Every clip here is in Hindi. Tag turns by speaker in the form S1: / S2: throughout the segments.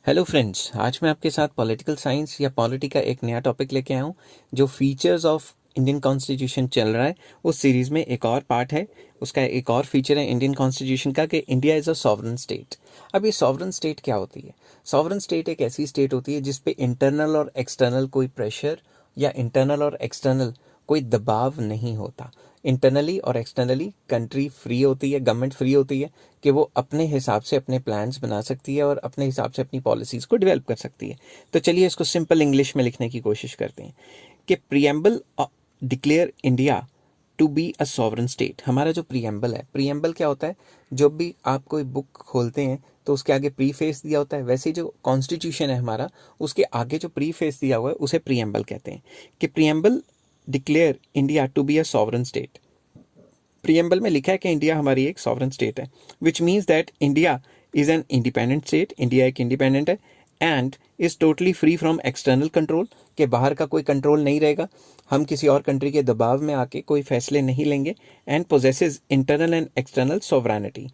S1: हेलो फ्रेंड्स, आज मैं आपके साथ पॉलिटिकल साइंस या पॉलिटी का एक नया टॉपिक लेके आया हूँ जो फीचर्स ऑफ इंडियन कॉन्स्टिट्यूशन चल रहा है। उस सीरीज़ में एक और पार्ट है, उसका एक और फीचर है इंडियन कॉन्स्टिट्यूशन का कि India is a sovereign state. अब ये सॉवरन स्टेट क्या होती है? सॉवरन स्टेट एक ऐसी स्टेट होती है जिस पे इंटरनल और एक्सटर्नल कोई प्रेशर या इंटरनल और एक्सटर्नल कोई दबाव नहीं होता। इंटरनली और एक्सटर्नली कंट्री फ्री होती है, गवर्नमेंट फ्री होती है कि वो अपने हिसाब से अपने प्लान्स बना सकती है और अपने हिसाब से अपनी पॉलिसीज़ को डेवलप कर सकती है। तो चलिए इसको सिंपल इंग्लिश में लिखने की कोशिश करते हैं कि preamble declare India to be a sovereign state. हमारा जो प्रीएम्बल है, प्रीएम्बल क्या होता है? जब भी आप कोई बुक खोलते हैं तो उसके आगे प्रीफेस दिया होता है, वैसे ही जो कॉन्स्टिट्यूशन है हमारा, उसके आगे जो प्रीफेस दिया हुआ है उसे प्रीएम्बल कहते हैं कि preamble declare India to be a sovereign state. Preamble में लिखा है कि इंडिया हमारी एक सॉवरन स्टेट है, which means that India is an independent state. India एक इंडिपेंडेंट है and is totally free from external control, के बाहर का कोई कंट्रोल नहीं रहेगा, हम किसी और कंट्री के दबाव में आके कोई फैसले नहीं लेंगे। And possesses internal and external sovereignty.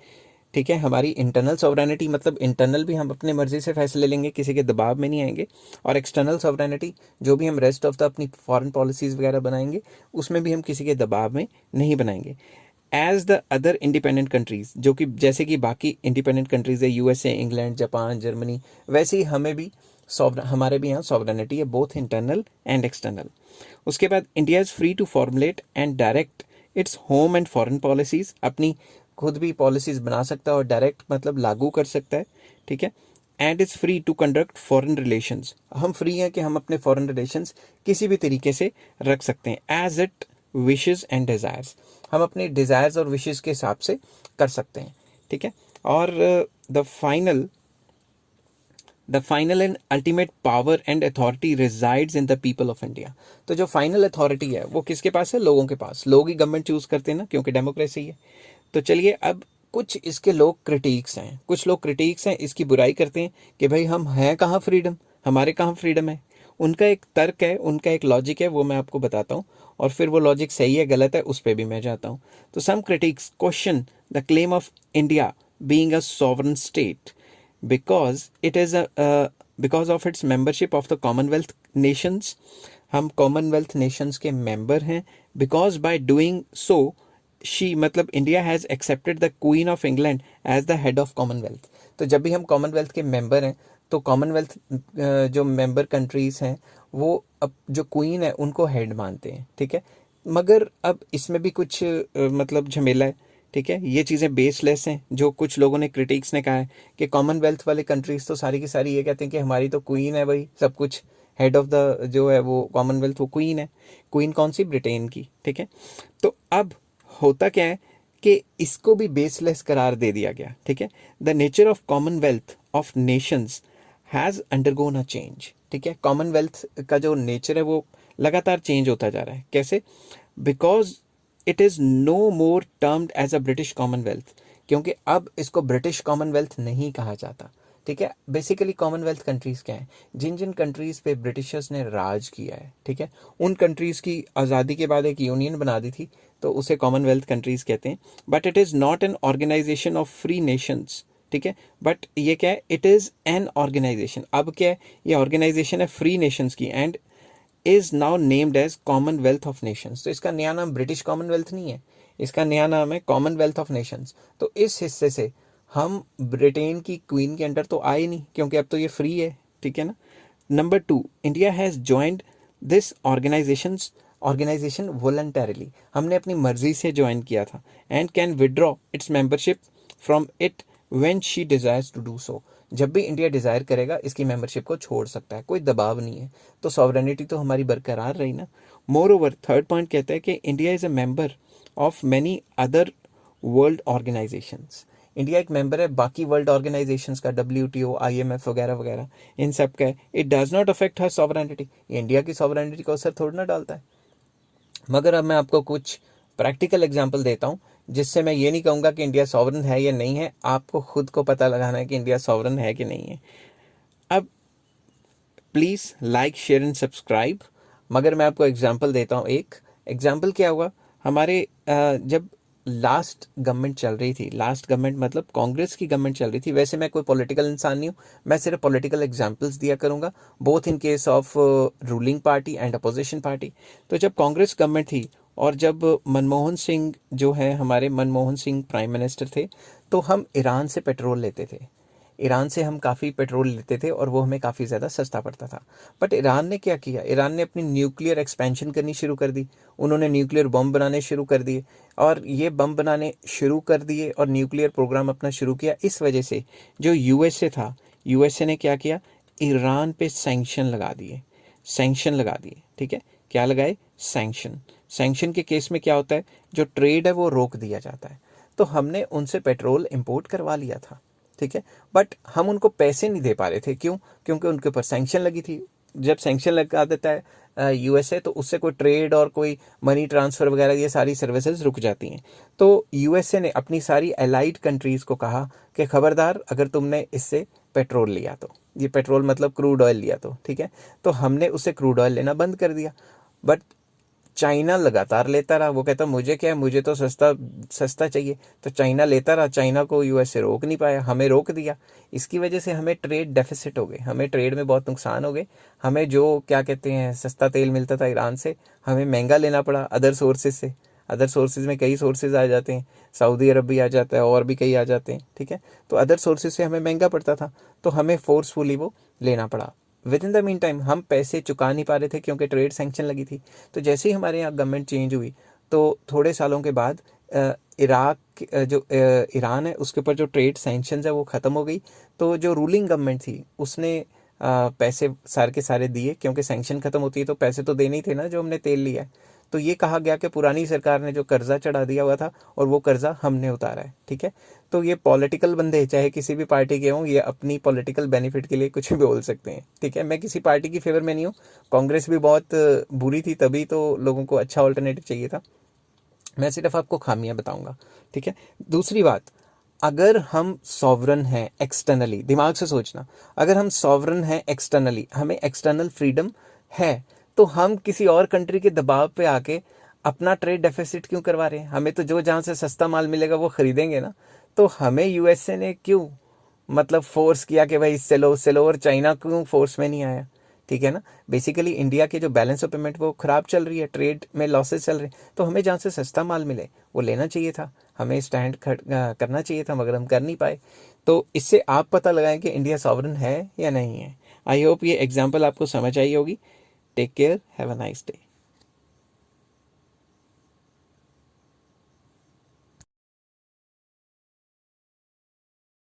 S1: ठीक है, हमारी इंटरनल सॉवरेनिटी मतलब इंटरनल भी हम अपने मर्जी से फैसले लेंगे, किसी के दबाव में नहीं आएंगे। और एक्सटर्नल सॉवरेनिटी, जो भी हम रेस्ट ऑफ द अपनी फॉरेन पॉलिसीज़ वगैरह बनाएंगे, उसमें भी हम किसी के दबाव में नहीं बनाएंगे। As the other independent countries, जो कि जैसे कि बाकी इंडिपेंडेंट कंट्रीज है, यूएसए, इंग्लैंड, जापान, जर्मनी, वैसे ही हमें भी हमारे भी यहाँ सॉवरेनिटी है, बोथ इंटरनल एंड एक्सटर्नल। उसके बाद India is free to formulate and direct its home and foreign policies. अपनी खुद भी पॉलिसीज़ बना सकता है और डायरेक्ट मतलब लागू कर सकता है। ठीक है, and is free to conduct foreign relations. हम फ्री हैं कि हम अपने फॉरेन रिलेशंस किसी भी तरीके से रख सकते हैं, as it wishes and desires. हम अपने डिज़ायर्स और विशेज़ के हिसाब से कर सकते हैं। ठीक है, और the final and ultimate power and authority resides in the people of India. तो जो फाइनल अथॉरिटी है वो किसके पास है? लोगों के पास। लोग ही गवर्नमेंट चूज करते हैं ना, क्योंकि डेमोक्रेसी है। तो चलिए, अब कुछ इसके लोग क्रिटिक्स हैं, कुछ लोग क्रिटिक्स हैं, इसकी बुराई करते हैं कि भाई हम हैं कहाँ फ्रीडम, हमारे कहाँ फ्रीडम है। उनका एक तर्क है, उनका एक लॉजिक है, वो मैं आपको बताता हूँ और फिर वो लॉजिक सही है गलत है उस पर भी मैं जाता हूँ। तो some critics question the claim of India being a sovereign state because it is a because of its membership of the Commonwealth nations। हम कॉमनवेल्थ नेशंस के मेंबर हैं। Because by doing so she मतलब India has accepted the Queen of England as the head of Commonwealth. तो जब भी हम कॉमनवेल्थ के मेंबर हैं तो कॉमनवेल्थ जो मेंबर कंट्रीज़ हैं वो अब जो क्वीन है उनको हेड मानते हैं। ठीक है, मगर अब इसमें भी कुछ मतलब झमेला है। ठीक है, ये चीज़ें बेसलेस हैं। जो कुछ लोगों ने क्रिटिक्स ने कहा है कि कॉमनवेल्थ वाले कंट्रीज तो सारी की सारी ये कहते हैं कि हमारी तो क्वीन है, भाई सब कुछ हेड ऑफ द जो है वो कॉमनवेल्थ वो क्वीन है। क्वीन कौन सी? ब्रिटेन की। ठीक है, तो अब होता क्या है कि इसको भी बेसलेस करार दे दिया गया। ठीक है, the nature of Commonwealth of Nations has undergone a change. ठीक है, कॉमनवेल्थ का जो नेचर है वो लगातार चेंज होता जा रहा है। कैसे? Because it is no more termed as a British Commonwealth, क्योंकि अब इसको ब्रिटिश कॉमनवेल्थ नहीं कहा जाता। ठीक है, बेसिकली कॉमनवेल्थ कंट्रीज़ क्या हैं? जिन जिन कंट्रीज़ पे ब्रिटिशर्स ने राज किया है, ठीक है, उन कंट्रीज़ की आज़ादी के बाद एक यूनियन बना दी थी, तो उसे कॉमनवेल्थ कंट्रीज़ कहते हैं। But it is not an organisation of free nations. ठीक है, बट ये क्या है? It is an organisation. अब क्या है? ये ऑर्गेनाइजेशन है फ्री नेशंस की and is now named as Commonwealth of nations. तो इसका नया नाम ब्रिटिश कॉमनवेल्थ नहीं है, इसका नया नाम है कॉमनवेल्थ ऑफ नेशंस। तो इस हिस्से से हम ब्रिटेन की क्वीन के अंडर तो आए नहीं, क्योंकि अब तो ये फ्री है। ठीक है ना। Number 2, India has joined this organisation voluntarily. हमने अपनी मर्जी से ज्वाइन किया था and can withdraw its membership from it when she desires to do so. जब भी इंडिया डिज़ायर करेगा इसकी मेंबरशिप को छोड़ सकता है, कोई दबाव नहीं है। तो सॉवरेनिटी तो हमारी बरकरार रही ना। मोर ओवर, थर्ड पॉइंट कहता है कि India is a member of many other world organisations. India एक मेंबर है बाकी वर्ल्ड ऑर्गेनाइजेशंस का, WTO, IMF वगैरह वगैरह, इन सब का है। It does not affect her sovereignty. India की सॉवरेनिटी को असर थोड़ा ना डालता है। मगर अब मैं आपको कुछ प्रैक्टिकल एग्जांपल देता हूँ जिससे मैं ये नहीं कहूँगा कि इंडिया सॉवरन है या नहीं है, आपको खुद को पता लगाना है कि इंडिया सॉवरन है कि नहीं है। अब please like, share and subscribe. मगर मैं आपको एग्जांपल देता हूँ। एक एग्जांपल क्या हुआ हमारे जब लास्ट गवर्नमेंट चल रही थी, लास्ट गवर्नमेंट मतलब कांग्रेस की गवर्नमेंट चल रही थी। वैसे मैं कोई पॉलिटिकल इंसान नहीं हूँ, मैं सिर्फ पॉलिटिकल एग्जांपल्स दिया करूँगा, both in case of ruling party and opposition party. तो जब कांग्रेस गवर्नमेंट थी और जब मनमोहन सिंह जो है, हमारे मनमोहन सिंह प्राइम मिनिस्टर थे, तो हम ईरान से पेट्रोल लेते थे। ईरान से हम काफ़ी पेट्रोल लेते थे और वो हमें काफ़ी ज़्यादा सस्ता पड़ता था। बट ईरान ने क्या किया, ईरान ने अपनी न्यूक्लियर एक्सपेंशन करनी शुरू कर दी। उन्होंने न्यूक्लियर बम बनाने शुरू कर दिए, और ये बम बनाने शुरू कर दिए और न्यूक्लियर प्रोग्राम अपना शुरू किया। इस वजह से जो यूएसए था, यूएसए ने क्या किया, ईरान पे सैंक्शन लगा दिए, सैंक्शन लगा दिए। ठीक है, क्या लगाए, सैंक्शन। सैंक्शन के केस में क्या होता है, जो ट्रेड है वो रोक दिया जाता है। तो हमने उनसे पेट्रोल इंपोर्ट करवा लिया था। ठीक है, बट हम उनको पैसे नहीं दे पा रहे थे। क्यों? क्योंकि उनके ऊपर सैंक्शन लगी थी। जब सैंक्शन लगा देता है यूएसए, तो उससे कोई ट्रेड और कोई मनी ट्रांसफ़र वगैरह ये सारी सर्विसेज रुक जाती हैं। तो यूएसए ने अपनी सारी एलाइड कंट्रीज़ को कहा कि खबरदार, अगर तुमने इससे पेट्रोल लिया तो, ये पेट्रोल मतलब क्रूड ऑयल लिया तो, ठीक है, तो हमने उससे क्रूड ऑयल लेना बंद कर दिया। बट चाइना लगातार लेता रहा। वो कहता मुझे क्या है, मुझे तो सस्ता सस्ता चाहिए। तो चाइना लेता रहा, चाइना को यूएसए रोक नहीं पाया, हमें रोक दिया। इसकी वजह से हमें ट्रेड डेफिसिट हो गए, हमें ट्रेड में बहुत नुकसान हो गए। हमें जो क्या कहते हैं सस्ता तेल मिलता था ईरान से, हमें महंगा लेना पड़ा अदर सोर्सेज से। अदर सोर्सेज में कई सोर्सेज आ जाते हैं, सऊदी अरब भी आ जाता है और भी कई आ जाते हैं। ठीक है, तो अदर सोर्सेज से हमें महंगा पड़ता था, तो हमें फोर्सफुली वो लेना पड़ा। With in the mean time हम पैसे चुका नहीं पा रहे थे क्योंकि ट्रेड सैंक्शन लगी थी। तो जैसे ही हमारे यहाँ गवर्नमेंट चेंज हुई, तो थोड़े सालों के बाद ईरान है उसके ऊपर जो ट्रेड सैंक्शंस है वो ख़त्म हो गई। तो जो रूलिंग गवर्नमेंट थी उसने पैसे सारे के सारे दिए, क्योंकि सैंक्शन ख़त्म होती है तो पैसे तो देने ही थे ना जो हमने तेल लिया है। तो ये कहा गया कि पुरानी सरकार ने जो कर्जा चढ़ा दिया हुआ था और वो कर्जा हमने उतारा है। ठीक है, तो ये पॉलिटिकल बंदे चाहे किसी भी पार्टी के हों, ये अपनी पॉलिटिकल बेनिफिट के लिए कुछ भी बोल सकते हैं। ठीक है, मैं किसी पार्टी की फेवर में नहीं हूँ। कांग्रेस भी बहुत बुरी थी, तभी तो लोगों को अच्छा ऑल्टरनेटिव चाहिए था। मैं सिर्फ आपको खामियां बताऊंगा। ठीक है, दूसरी बात, अगर हम सॉवरन हैं एक्सटर्नली, दिमाग से सोचना, अगर हम सॉवरन हैं एक्सटर्नली, हमें एक्सटर्नल फ्रीडम है, तो हम किसी और कंट्री के दबाव पे आके अपना ट्रेड डेफिसिट क्यों करवा रहे हैं? हमें तो जो जहाँ से सस्ता माल मिलेगा वो खरीदेंगे ना। तो हमें यूएसए ने क्यों मतलब फोर्स किया कि भाई इससे लो, उससे लो, और चाइना क्यों फोर्स में नहीं आया? ठीक है ना, बेसिकली इंडिया के जो बैलेंस ऑफ पेमेंट वो खराब चल रही है, ट्रेड में लॉसेस चल रहे हैं, तो हमें जहाँ से सस्ता माल मिले वो लेना चाहिए था, हमें स्टैंड करना चाहिए था, मगर हम कर नहीं पाए। तो इससे आप पता लगाएं कि इंडिया सॉवरन है या नहीं है। आई होप ये एग्जाम्पल आपको समझ आई होगी। Take care, have a nice day.